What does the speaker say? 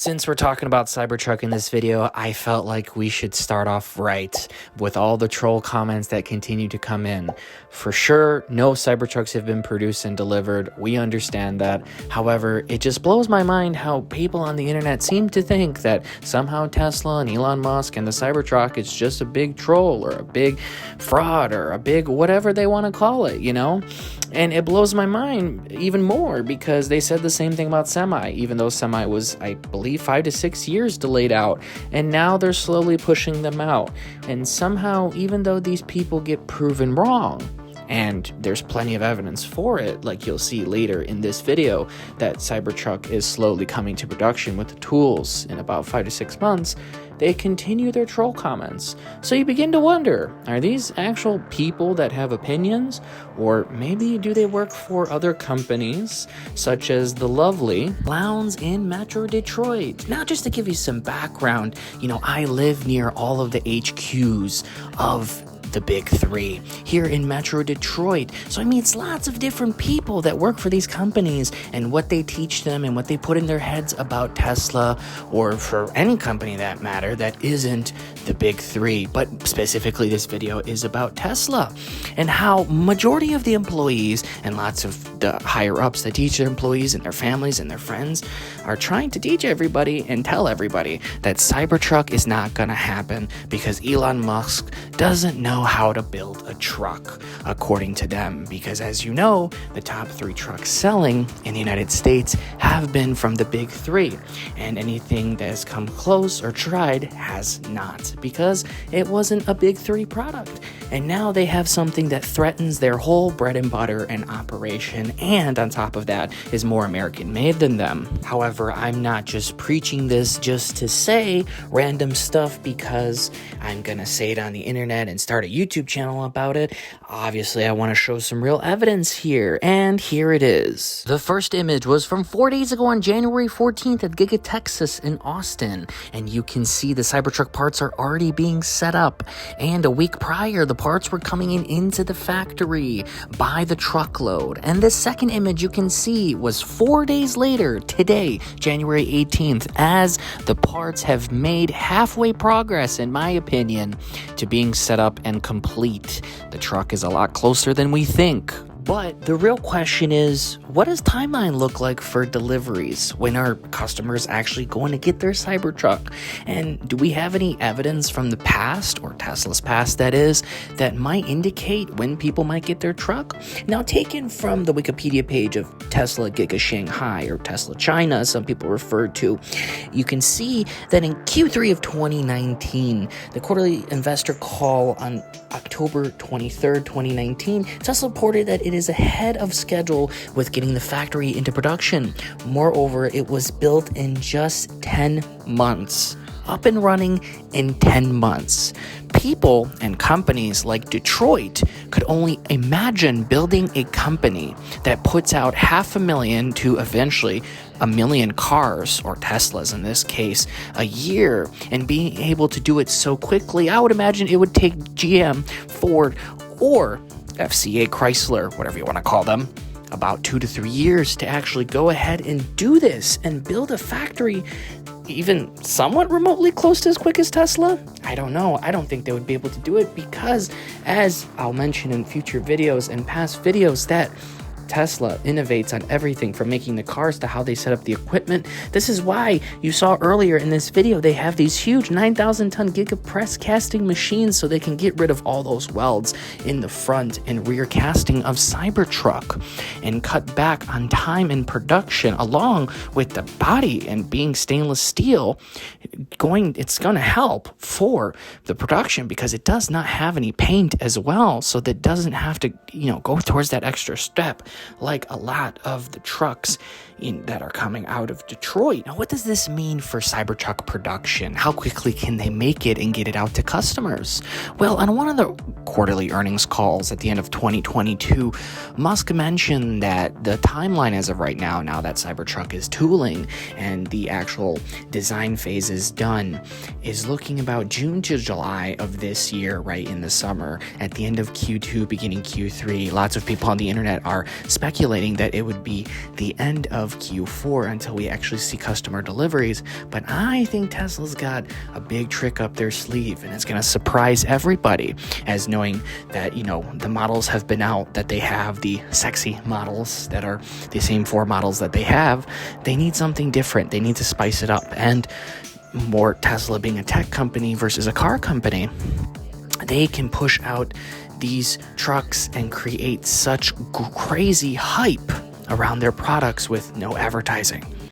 Since we're talking about Cybertruck in this video, I felt like we should start off right with all the troll comments that continue to come in. For sure, no Cybertrucks have been produced and delivered. We understand that. However, it just blows my mind how people on the internet seem to think that somehow Tesla and Elon Musk and the Cybertruck is just a big troll or a big fraud or a big whatever they want to call it, you know? And it blows my mind even more because they said the same thing about Semi, even though Semi was, I believe, 5 to 6 years delayed out, and now they're slowly pushing them out. And somehow, even though these people get proven wrong, and there's plenty of evidence for it, like you'll see later in this video, that Cybertruck is slowly coming to production with the tools in about 5 to 6 months, they continue their troll comments. So you begin to wonder, are these actual people that have opinions? Or maybe do they work for other companies, such as the lovely Lounge in Metro Detroit? Now, just to give you some background, I live near all of the HQs of the big three here in Metro Detroit. So I meet lots of different people that work for these companies and what they teach them and what they put in their heads about Tesla or for any company that matter that isn't the big three. But specifically this video is about Tesla and how majority of the employees and lots of the higher ups that teach their employees and their families and their friends are trying to teach everybody and tell everybody that Cybertruck is not gonna happen because Elon Musk doesn't know how to build a truck, according to them, because as you know, the top 3 trucks selling in the United States have been from the big 3, and anything that has come close or tried has not, because it wasn't a big 3 product. And now they have something that threatens their whole bread and butter and operation, and on top of that is more American made than them. However, I'm not just preaching this just to say random stuff because I'm gonna say it on the internet and start a YouTube channel about it. Obviously, I want to show some real evidence here, and here it is. The first image was from 4 days ago on January 14th at Giga Texas in Austin, and you can see the Cybertruck parts are already being set up, and a week prior, the parts were coming into the factory by the truckload. And this second image you can see was 4 days later, today, January 18th, as the parts have made halfway progress, in my opinion, to being set up and complete. The truck is a lot closer than we think. But the real question is, what does timeline look like for deliveries? When are customers actually going to get their Cybertruck? And do we have any evidence from the past, or Tesla's past that is, that might indicate when people might get their truck? Now, taken from the Wikipedia page of Tesla Giga Shanghai, or Tesla China, as some people refer to, you can see that in Q3 of 2019, the quarterly investor call on October 23rd, 2019, Tesla reported that it is ahead of schedule with getting the factory into production. Moreover, it was built in just 10 months. Up and running in 10 months. People and companies like Detroit could only imagine building a company that puts out 500,000 to eventually 1 million cars, or Teslas in this case, a year, and being able to do it so quickly. I would imagine it would take GM, Ford, or FCA Chrysler, whatever you want to call them, about 2 to 3 years to actually go ahead and do this and build a factory even somewhat remotely close to as quick as Tesla. I don't know. I don't think they would be able to do it because, as I'll mention in future videos and past videos, that Tesla innovates on everything from making the cars to how they set up the equipment. This is why you saw earlier in this video they have these huge 9,000-ton giga press casting machines so they can get rid of all those welds in the front and rear casting of Cybertruck and cut back on time in production, along with the body and being stainless steel. It's going to help for the production because it does not have any paint as well, so that doesn't have to go towards that extra step like a lot of the trucks that are coming out of Detroit. Now, what does this mean for Cybertruck production? How quickly can they make it and get it out to customers? Well, on one of the quarterly earnings calls at the end of 2022, Musk mentioned that the timeline as of right now that Cybertruck is tooling and the actual design phase is done, is looking about June to July of this year, right in the summer, at the end of Q2, beginning Q3. Lots of people on the internet are speculating that it would be the end of of Q4 until we actually see customer deliveries. But I think Tesla's got a big trick up their sleeve, and it's going to surprise everybody, as knowing that, the models have been out, that they have the sexy models that are the same 4 models that they have. They need something different. They need to spice it up. And more, Tesla being a tech company versus a car company, they can push out these trucks and create such crazy hype around their products with no advertising.